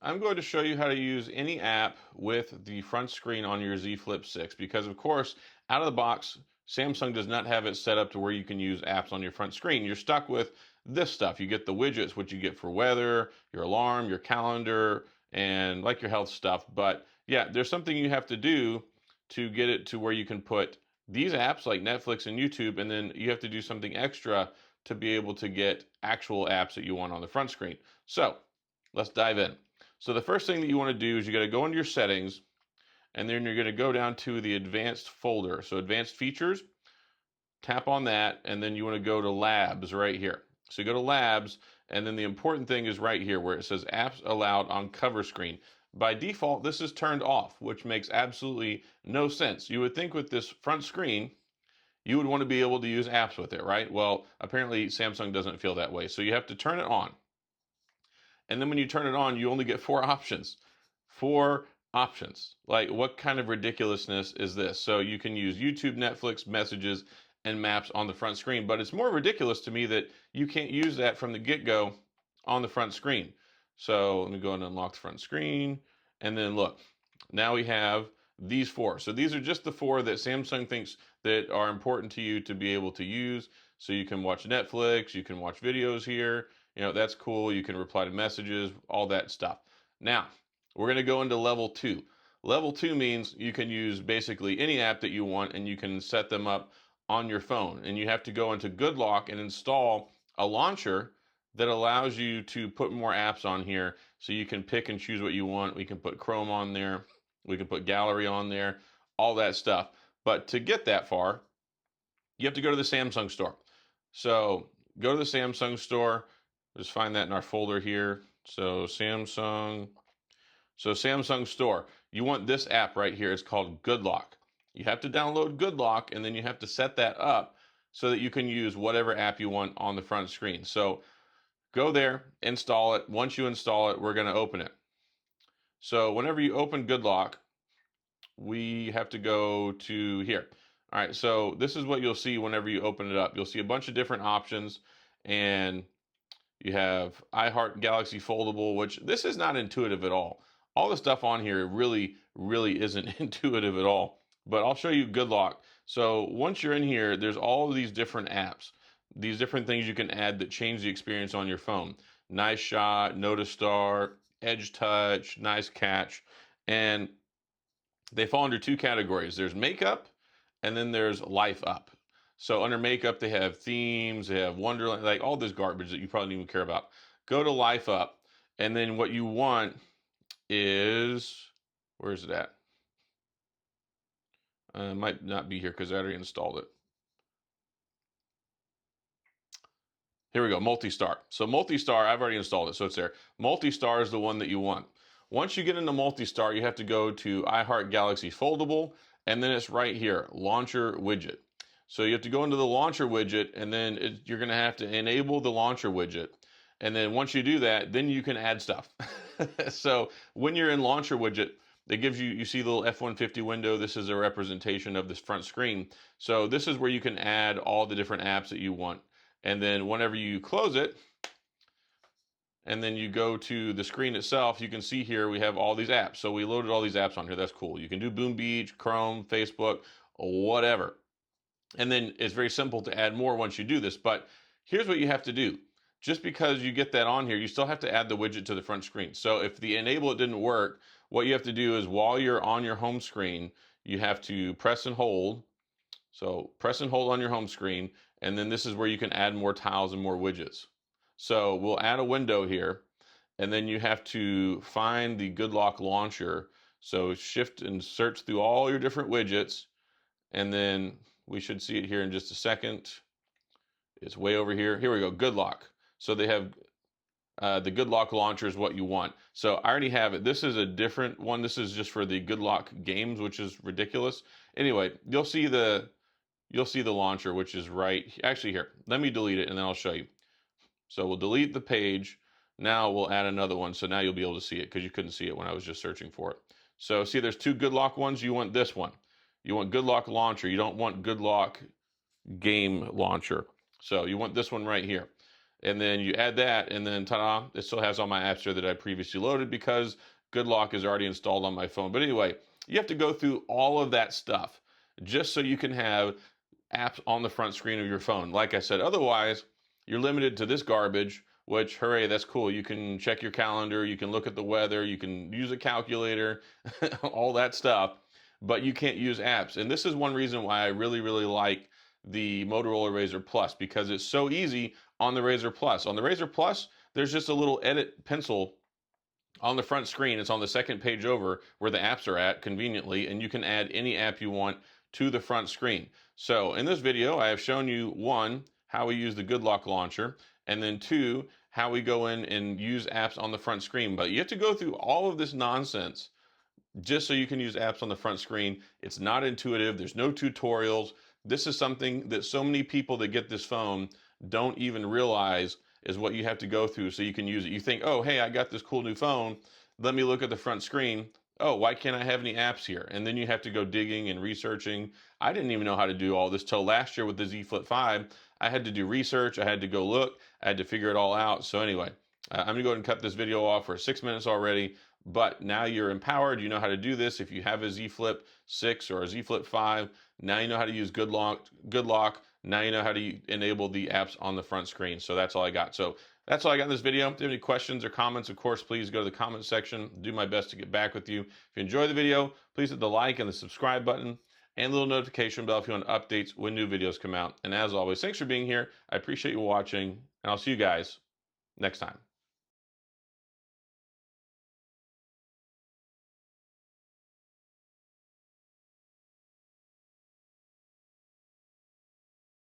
I'm going to show you how to use any app with the front screen on your Z Flip 6 because, of course, out of the box, Samsung does not have it set up to where you can use apps on your front screen. You're stuck with this stuff. You get the widgets, which you get for weather, your alarm, your calendar, and like your health stuff. But yeah, there's something you have to do to get it to where you can put these apps like Netflix and YouTube, and then you have to do something extra to be able to get actual apps that you want on the front screen. So let's dive in. So the first thing that you want to do is you got to go into your settings, and then you're going to go down to the advanced folder. So advanced features, tap on that, and then you want to go to labs right here. So you go to labs, and then the important thing is right here where it says apps allowed on cover screen. By default, this is turned off, which makes absolutely no sense. You would think with this front screen, you would want to be able to use apps with it, right? Well, apparently Samsung doesn't feel that way. So you have to turn it on. And then when you turn it on, you only get four options. Four options. Like, what kind of ridiculousness is this? So you can use YouTube, Netflix, messages, and maps on the front screen. But it's more ridiculous to me that you can't use that from the get-go on the front screen. So let me go and unlock the front screen. And then look, now we have these four. So these are just the four that Samsung thinks that are important to you to be able to use. So you can watch Netflix, you can watch videos here. You know, that's cool. You can reply to messages, all that stuff. Now, we're going to go into level 2. Level 2 means you can use basically any app that you want, and you can set them up on your phone. And you have to go into GoodLock and install a launcher that allows you to put more apps on here, so you can pick and choose what you want. We can put Chrome on there. We can put Gallery on there, all that stuff. But to get that far, you have to go to the Samsung store. So go to the Samsung store. Just find that in our folder here. So Samsung store. You want this app right here. It's called GoodLock. You have to download GoodLock, and then you have to set that up so that you can use whatever app you want on the front screen. So go there, install it. Once you install it, we're going to open it. So whenever you open GoodLock, we have to go to here. All right, so this is what you'll see whenever you open it up. You'll see a bunch of different options, and you have iHeart Galaxy Foldable, which this is not intuitive at all. All the stuff on here really isn't intuitive at all. But I'll show you GoodLock. So once you're in here, there's all of these different apps, these different things you can add that change the experience on your phone. Nice Shot, Notice Star, Edge Touch, Nice Catch, and they fall under two categories. There's Makeup, and then there's Life Up. So under Makeup, they have themes, they have Wonderland, like all this garbage that you probably don't even care about. Go to Life Up, and then what you want is, where is it at? It might not be here because I already installed it. Here we go, Multi-Star. So Multi-Star, I've already installed it, so it's there. Multi-Star is the one that you want. Once you get into Multi-Star, you have to go to iHeart Galaxy Foldable, and then it's right here, Launcher Widget. So you have to go into the Launcher Widget, and then you're going to have to enable the Launcher Widget. And then once you do that, then you can add stuff. So when you're in Launcher Widget, it gives you see the little F-150 window. This is a representation of this front screen. So this is where you can add all the different apps that you want. And then whenever you close it, and then you go to the screen itself, you can see here we have all these apps. So we loaded all these apps on here. That's cool. You can do Boom Beach, Chrome, Facebook, whatever. And then it's very simple to add more once you do this. But here's what you have to do. Just because you get that on here, you still have to add the widget to the front screen. So if the enable it didn't work, what you have to do is while you're on your home screen, you have to press and hold. So press and hold on your home screen, and then this is where you can add more tiles and more widgets. So we'll add a window here, and then you have to find the GoodLock launcher. So shift and search through all your different widgets, and then we should see it here in just a second. It's way over here. Here we go, GoodLock. So they have the GoodLock launcher is what you want. So I already have it. This is a different one. This is just for the GoodLock games, which is ridiculous. Anyway, you'll see the launcher, which is right actually here. Let me delete it, and then I'll show you. So we'll delete the page. Now we'll add another one. So now you'll be able to see it because you couldn't see it when I was just searching for it. So see, there's two GoodLock ones. You want this one. You want GoodLock launcher. You don't want GoodLock game launcher. So you want this one right here. and then you add that, and then ta-da, it still has all my apps here that I previously loaded because GoodLock is already installed on my phone. But anyway, you have to go through all of that stuff just so you can have apps on the front screen of your phone. Like I said, otherwise, you're limited to this garbage, which, hooray, that's cool. You can check your calendar, you can look at the weather, you can use a calculator, all that stuff, but you can't use apps. And this is one reason why I really, really like the Motorola Razr Plus, because it's so easy on the Razr Plus. On the Razr Plus, there's just a little edit pencil on the front screen. It's on the second page over where the apps are at conveniently, and you can add any app you want to the front screen. So in this video, I have shown you, one, how we use the GoodLock launcher, and then two, how we go in and use apps on the front screen. But you have to go through all of this nonsense just so you can use apps on the front screen. It's not intuitive. There's no tutorials. This is something that so many people that get this phone don't even realize is what you have to go through so you can use it. You think, oh, hey, I got this cool new phone. Let me look at the front screen. Oh, why can't I have any apps here? And then you have to go digging and researching. I didn't even know how to do all this till last year with the Z Flip 5. I had to do research. I had to go look. I had to figure it all out. So anyway, I'm going to go ahead and cut this video off for 6 minutes already. But now you're empowered. You know how to do this. If you have a Z Flip 6 or a Z Flip 5, now you know how to use GoodLock. Now you know how to enable the apps on the front screen. So that's all I got. So that's all I got in this video. If you have any questions or comments, of course, please go to the comment section. Do my best to get back with you. If you enjoy the video, please hit the like and the subscribe button and the little notification bell if you want updates when new videos come out. And as always, thanks for being here. I appreciate you watching, and I'll see you guys next time.